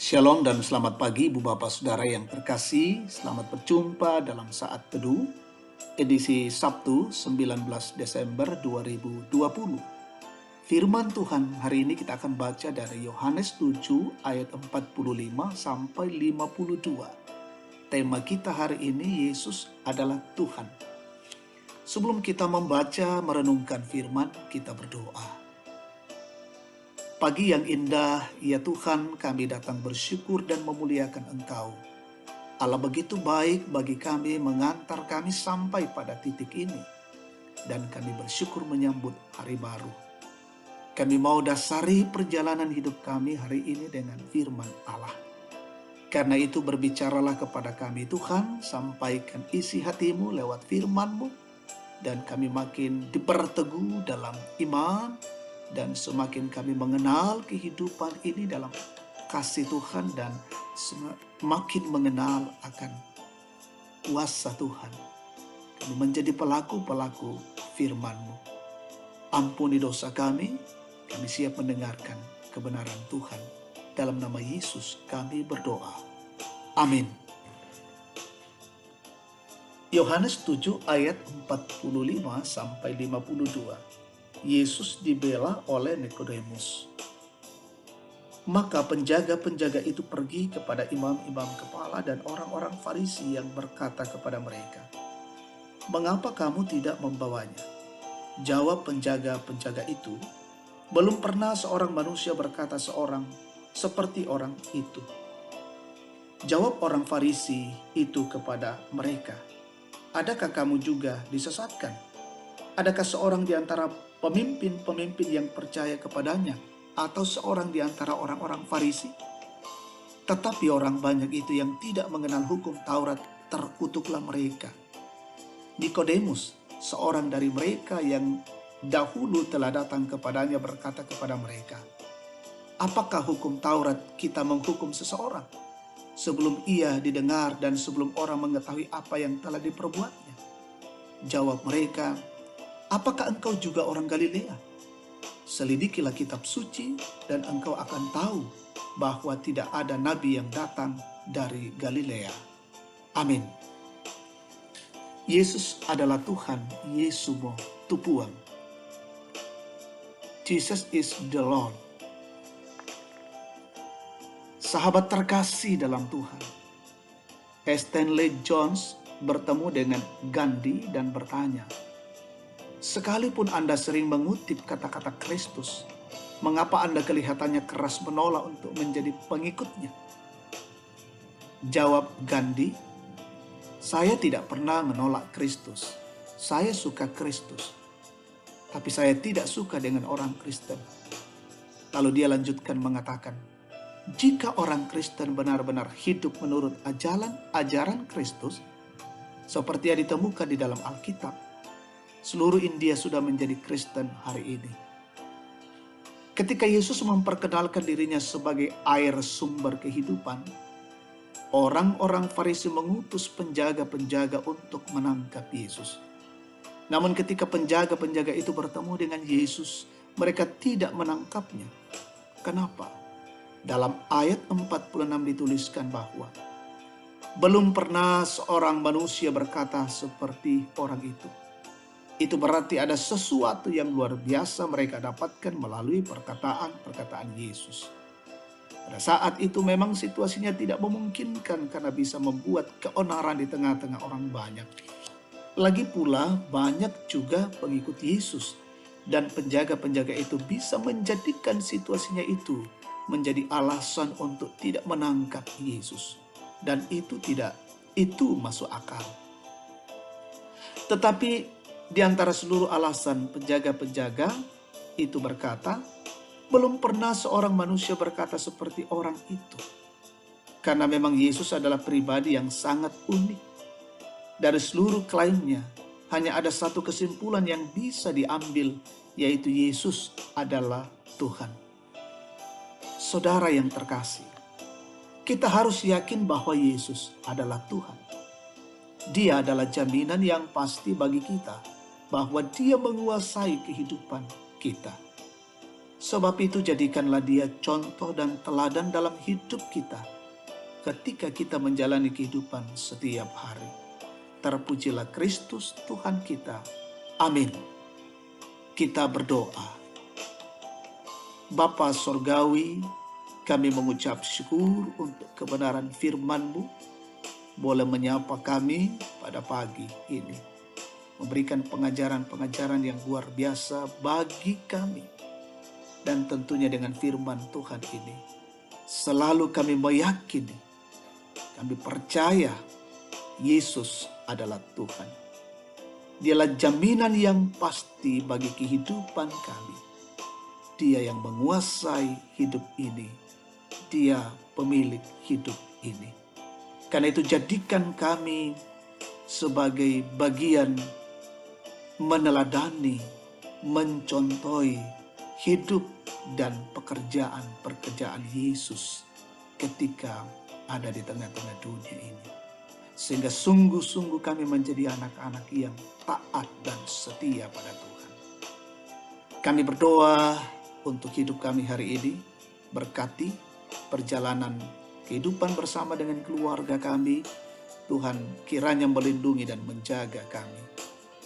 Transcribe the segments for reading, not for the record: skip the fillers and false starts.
Shalom dan selamat pagi Ibu Bapak Saudara yang terkasih. Selamat berjumpa dalam saat teduh edisi Sabtu 19 Desember 2020. Firman Tuhan hari ini kita akan baca dari Yohanes 7 ayat 45 sampai 52. Tema kita hari ini, Yesus adalah Tuhan. Sebelum kita membaca merenungkan firman, kita berdoa. Pagi yang indah, ya Tuhan, kami datang bersyukur dan memuliakan Engkau. Allah begitu baik bagi kami, mengantar kami sampai pada titik ini. Dan kami bersyukur menyambut hari baru. Kami mau dasari perjalanan hidup kami hari ini dengan firman Allah. Karena itu berbicaralah kepada kami Tuhan, sampaikan isi hatimu lewat firman-Mu. Dan kami makin diperteguh dalam iman, dan semakin kami mengenal kehidupan ini dalam kasih Tuhan dan semakin mengenal akan kuasa Tuhan. Kami menjadi pelaku-pelaku firman-Mu. Ampuni dosa kami siap mendengarkan kebenaran Tuhan. Dalam nama Yesus kami berdoa. Amin. Yohanes 7 ayat 45 sampai 52. Yesus dibela oleh Nikodemus. Maka penjaga-penjaga itu pergi kepada imam-imam kepala dan orang-orang Farisi yang berkata kepada mereka, "Mengapa kamu tidak membawanya?" Jawab penjaga-penjaga itu, "Belum pernah seorang manusia berkata seperti orang itu." Jawab orang Farisi itu kepada mereka, "Adakah kamu juga disesatkan? Adakah seorang di antara pemimpin-pemimpin yang percaya kepadanya atau seorang di antara orang-orang Farisi?" Tetapi orang banyak itu yang tidak mengenal hukum Taurat terkutuklah mereka. Nikodemus, seorang dari mereka yang dahulu telah datang kepadanya, berkata kepada mereka, "Apakah hukum Taurat kita menghukum seseorang sebelum ia didengar dan sebelum orang mengetahui apa yang telah diperbuatnya?" Jawab mereka, "Apakah engkau juga orang Galilea? Selidikilah kitab suci dan engkau akan tahu bahwa tidak ada nabi yang datang dari Galilea." Amin. Yesus adalah Tuhan, Yesumo Tupuang. Jesus is the Lord. Sahabat terkasih dalam Tuhan, Stanley Jones bertemu dengan Gandhi dan bertanya, "Sekalipun Anda sering mengutip kata-kata Kristus, mengapa Anda kelihatannya keras menolak untuk menjadi pengikutnya?" Jawab Gandhi, "Saya tidak pernah menolak Kristus. Saya suka Kristus. Tapi saya tidak suka dengan orang Kristen." Lalu dia lanjutkan mengatakan, "Jika orang Kristen benar-benar hidup menurut ajaran Kristus, seperti yang ditemukan di dalam Alkitab, seluruh India sudah menjadi Kristen hari ini." Ketika Yesus memperkenalkan dirinya sebagai air sumber kehidupan, orang-orang Farisi mengutus penjaga-penjaga untuk menangkap Yesus. Namun ketika penjaga-penjaga itu bertemu dengan Yesus, mereka tidak menangkapnya. Kenapa? Dalam ayat 46 dituliskan bahwa belum pernah seorang manusia berkata seperti orang itu. Itu berarti ada sesuatu yang luar biasa mereka dapatkan melalui perkataan-perkataan Yesus. Pada saat itu memang situasinya tidak memungkinkan karena bisa membuat keonaran di tengah-tengah orang banyak. Lagi pula banyak juga pengikut Yesus, dan penjaga-penjaga itu bisa menjadikan situasinya itu menjadi alasan untuk tidak menangkap Yesus. Dan itu masuk akal. Tetapi di antara seluruh alasan penjaga-penjaga itu berkata, belum pernah seorang manusia berkata seperti orang itu. Karena memang Yesus adalah pribadi yang sangat unik. Dari seluruh klaimnya, hanya ada satu kesimpulan yang bisa diambil, yaitu Yesus adalah Tuhan. Saudara yang terkasih, kita harus yakin bahwa Yesus adalah Tuhan. Dia adalah jaminan yang pasti bagi kita bahwa Dia menguasai kehidupan kita. Sebab itu jadikanlah dia contoh dan teladan dalam hidup kita ketika kita menjalani kehidupan setiap hari. Terpujilah Kristus Tuhan kita. Amin. Kita berdoa. Bapa Sorgawi, kami mengucap syukur untuk kebenaran firman-Mu, boleh menyapa kami pada pagi ini, memberikan pengajaran-pengajaran yang luar biasa bagi kami. Dan tentunya dengan firman Tuhan ini, selalu kami meyakini, kami percaya Yesus adalah Tuhan. Dialah jaminan yang pasti bagi kehidupan kami. Dia yang menguasai hidup ini. Dia pemilik hidup ini. Karena itu jadikan kami sebagai bagian meneladani, mencontohi hidup dan pekerjaan Yesus ketika ada di tengah-tengah dunia ini. Sehingga sungguh-sungguh kami menjadi anak-anak yang taat dan setia pada Tuhan. Kami berdoa untuk hidup kami hari ini, berkati perjalanan kehidupan bersama dengan keluarga kami. Tuhan kiranya melindungi dan menjaga kami.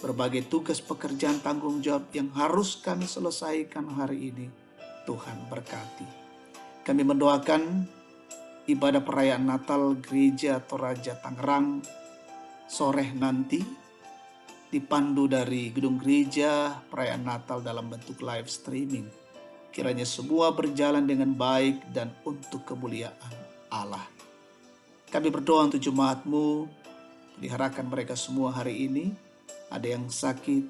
Berbagai tugas pekerjaan tanggung jawab yang harus kami selesaikan hari ini, Tuhan berkati. Kami mendoakan ibadah perayaan Natal Gereja Toraja Tangerang sore nanti, dipandu dari gedung gereja perayaan Natal dalam bentuk live streaming. Kiranya semua berjalan dengan baik dan untuk kemuliaan Allah. Kami berdoa untuk jemaat-Mu, peliharakan mereka semua hari ini. Ada yang sakit,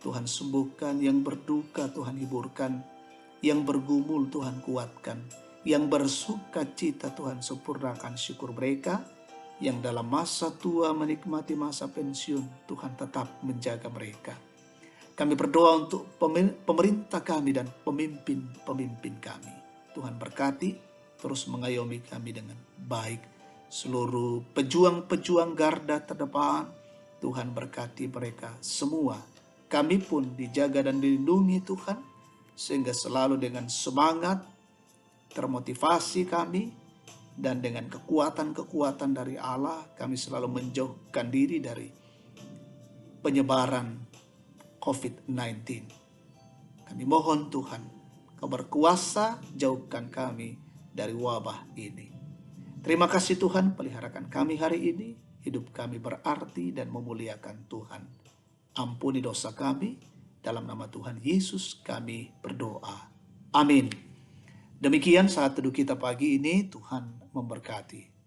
Tuhan sembuhkan. Yang berduka, Tuhan hiburkan. Yang bergumul, Tuhan kuatkan. Yang bersuka cita, Tuhan sempurnakan syukur mereka. Yang dalam masa tua menikmati masa pensiun, Tuhan tetap menjaga mereka. Kami berdoa untuk pemerintah kami dan pemimpin-pemimpin kami. Tuhan berkati, terus mengayomi kami dengan baik. Seluruh pejuang-pejuang garda terdepan, Tuhan berkati mereka semua. Kami pun dijaga dan dilindungi Tuhan, sehingga selalu dengan semangat, termotivasi kami, dan dengan kekuatan-kekuatan dari Allah, kami selalu menjauhkan diri dari penyebaran COVID-19. Kami mohon Tuhan, Kau berkuasa, jauhkan kami dari wabah ini. Terima kasih Tuhan, peliharakan kami hari ini. Hidup kami berarti dan memuliakan Tuhan. Ampuni dosa kami, dalam nama Tuhan Yesus kami berdoa. Amin. Demikian saat teduh kita pagi ini, Tuhan memberkati.